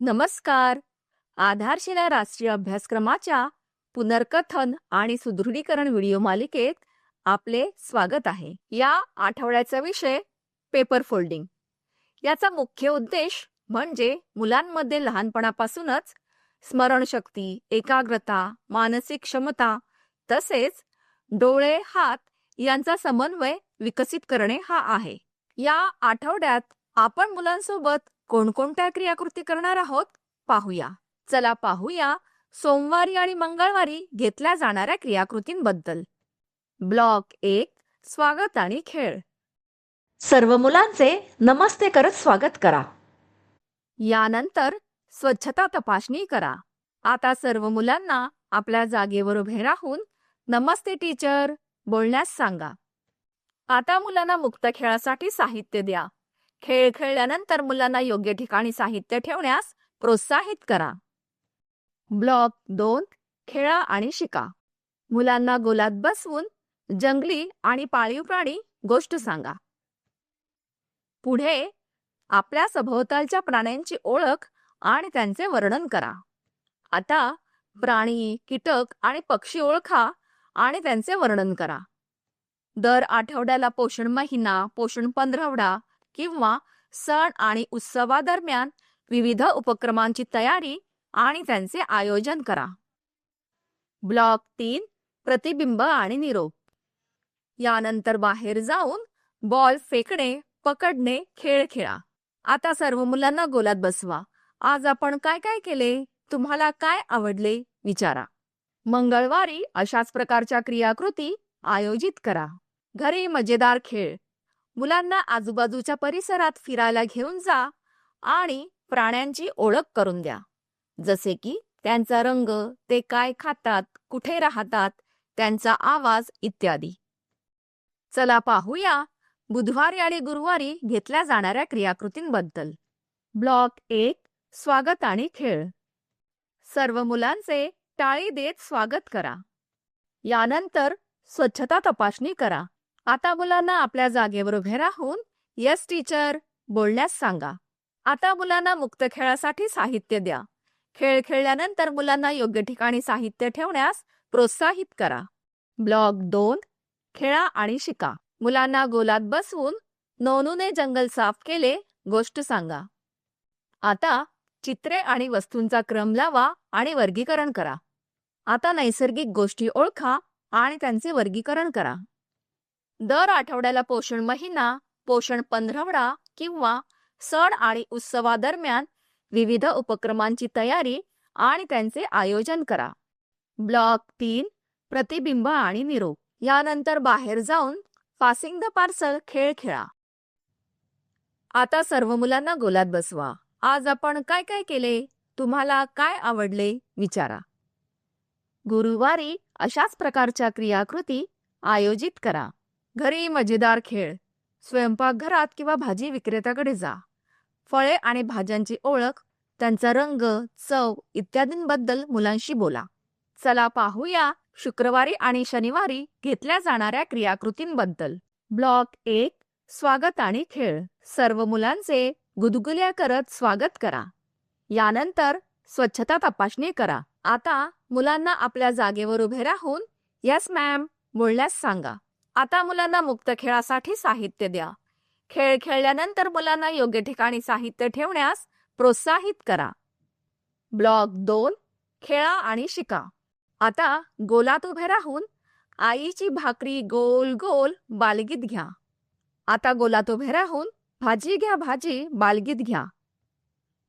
नमस्कार. आधारशिला राष्ट्रीय अभ्यासक्रमाच्या पुनर्कथन आणि सुदृढीकरण व्हिडिओ मालिकेत आपले स्वागत आहे. या आठवड्याचा विषय पेपर फोल्डिंग. याचा मुख्य उद्देश म्हणजे मुलांमध्ये लहानपणापासूनच स्मरणशक्ती, एकाग्रता, मानसिक क्षमता तसेच डोळे, हात यांचा समन्वय विकसित करणे हा आहे. या आठवड्यात आपण मुलांसोबत कोणकोणत्या क्रियाकृती करणार आहोत पाहूया. चला पाहूया सोमवारी आणि मंगळवारी घेतल्या जाणाऱ्या क्रियाकृतींबद्दल. ब्लॉक 1, स्वागत आणि खेळ. सर्व मुलांचे नमस्ते करत स्वागत करा. यानंतर स्वच्छता तपासणी करा. आता सर्व मुलांना आपल्या जागेवर उभे राहून नमस्ते टीचर बोलण्यास सांगा. आता मुलांना मुक्त खेळासाठी साहित्य द्या. खेळ खेळल्यानंतर मुलांना योग्य ठिकाणी साहित्य ठेवण्यास प्रोत्साहित करा. ब्लॉक 2, खेळा आणि शिका. मुलांना गोलात बसवून जंगली आणि पाळीव प्राणी गोष्ट सांगा. पुढे आपल्या सभोवतालच्या प्राण्यांची ओळख आणि त्यांचे वर्णन करा. आता प्राणी, कीटक आणि पक्षी ओळखा आणि त्यांचे वर्णन करा. दर आठवड्याला पोषण महिना, पोषण पंधरवडा किंवा सण आणि उत्सवादरम्यान विविध उपक्रमांची तयारी आणि त्यांचे आयोजन करा. ब्लॉक 3, प्रतिबिंब आणि निरोप. यानंतर बाहेर जाऊन बॉल फेकणे, पकडणे खेळ खेळा. आता सर्व मुलांना गोलात बसवा. आज आपण काय काय केले, तुम्हाला काय आवडले विचारा. मंगळवारी अशाच प्रकारच्या क्रियाकृती आयोजित करा. घरी मजेदार खेळ. मुलांना आजूबाजूच्या परिसरात फिरायला घेऊन जा आणि प्राण्यांची ओळख करून द्या, जसे की त्यांचा रंग, ते काय खातात, कुठे राहतात, त्यांचा आवाज इत्यादी. चला पाहूया बुधवारी आणि गुरुवारी घेतल्या जाणाऱ्या क्रियाकृतींबद्दल. ब्लॉक 1, स्वागत आणि खेळ. सर्व मुलांचे टाळी देत स्वागत करा. यानंतर स्वच्छता तपासणी करा. आता मुलांना आपल्या जागेवर उभे राहून यस टीचर बोलण्यास सांगा. आता मुलांना मुक्त खेळासाठी साहित्य द्या. खेळ खेळल्यानंतर मुलांना योग्य ठिकाणी साहित्य ठेवण्यास प्रोत्साहित करा. ब्लॉक 2, खेळा आणि शिका. मुलांना गोलात बसवून नोनूने जंगल साफ केले गोष्ट सांगा. आता चित्रे आणि वस्तूंचा क्रम लावा आणि वर्गीकरण करा. आता नैसर्गिक गोष्टी ओळखा आणि त्यांचे वर्गीकरण करा. दर आठवड्याला पोषण महिना, पोषण पंधरवडा किंवा सण आणि उत्सवादरम्यान विविध उपक्रमांची तयारी आणि त्यांचे आयोजन करा. ब्लॉक 3, प्रतिबिंब आणि निरोप. यानंतर बाहेर जाऊन पासिंग द पार्सल खेळ खेळा. आता सर्व मुलांना गोलात बसवा. आज आपण काय काय केले, तुम्हाला काय आवडले विचारा. गुरुवारी अशाच प्रकारच्या क्रियाकृती आयोजित करा. घरी मजेदार खेळ. स्वयंपाकघरात किंवा भाजी विक्रेत्याकडे जा. फळे आणि भाज्यांची ओळख, त्यांचा रंग, चव इत्यादींबद्दल मुलांशी बोला. चला पाहूया शुक्रवारी आणि शनिवारी घेतल्या जाणाऱ्या क्रियाकृतींबद्दल. ब्लॉक 1, स्वागत आणि खेळ. सर्व मुलांचे गुदगुल्या करत स्वागत करा. यानंतर स्वच्छता तपासणी करा. आता मुलांना आपल्या जागेवर उभे राहून यस मॅम बोलण्यास सांगा. आता मुलांना मुक्त खेळासाठी साहित्य द्या. खेळ खेळल्यानंतर मुलांना योग्य ठिकाणी साहित्य ठेवण्यास प्रोत्साहित करा. ब्लॉक 2, खेळा आणि शिका. आता गोलात उभे राहून आईची भाकरी गोल गोल बालगीत घ्या. आता गोलात उभे राहून भाजी घ्या भाजी बालगीत घ्या.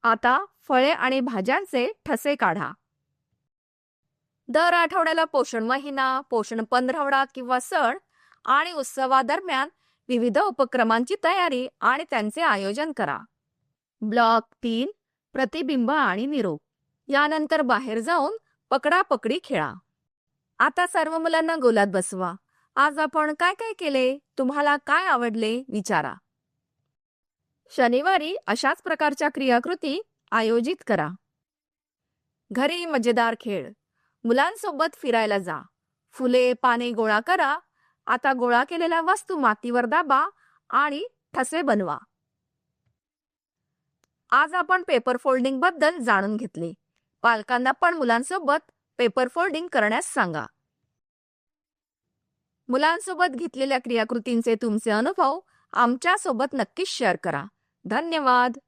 आता फळे आणि भाज्यांचे ठसे काढा. दर आठवड्याला पोषण महिना, पोषण पंधरवडा किंवा सण आणि उत्सवादरम्यान विविध उपक्रमांची तयारी आणि त्यांचे आयोजन करा. ब्लॉक 3, प्रतिबिंब आणि निरोप. यानंतर बाहेर जाऊन पकडापकडी खेळा. आता सर्व मुलांना गोलात बसवा. आज आपण काय काय केले, तुम्हाला काय आवडले विचारा. शनिवारी अशाच प्रकारच्या क्रियाकृती आयोजित करा. घरी मजेदार खेळ. मुलांसोबत फिरायला जा. फुले, पाने गोळा करा. आता गोळा केलेल्या वस्तू मातीवर दाबा आणि ठसे बनवा. आज आपण पेपर फोल्डिंग बद्दल जाणून घेतले. पालकांना पण मुलांसोबत पेपर फोल्डिंग करण्यास सांगा. मुलांसोबत घेतलेल्या क्रियाकृतींचे तुमचे अनुभव आमच्या सोबत नक्कीच शेअर करा. धन्यवाद.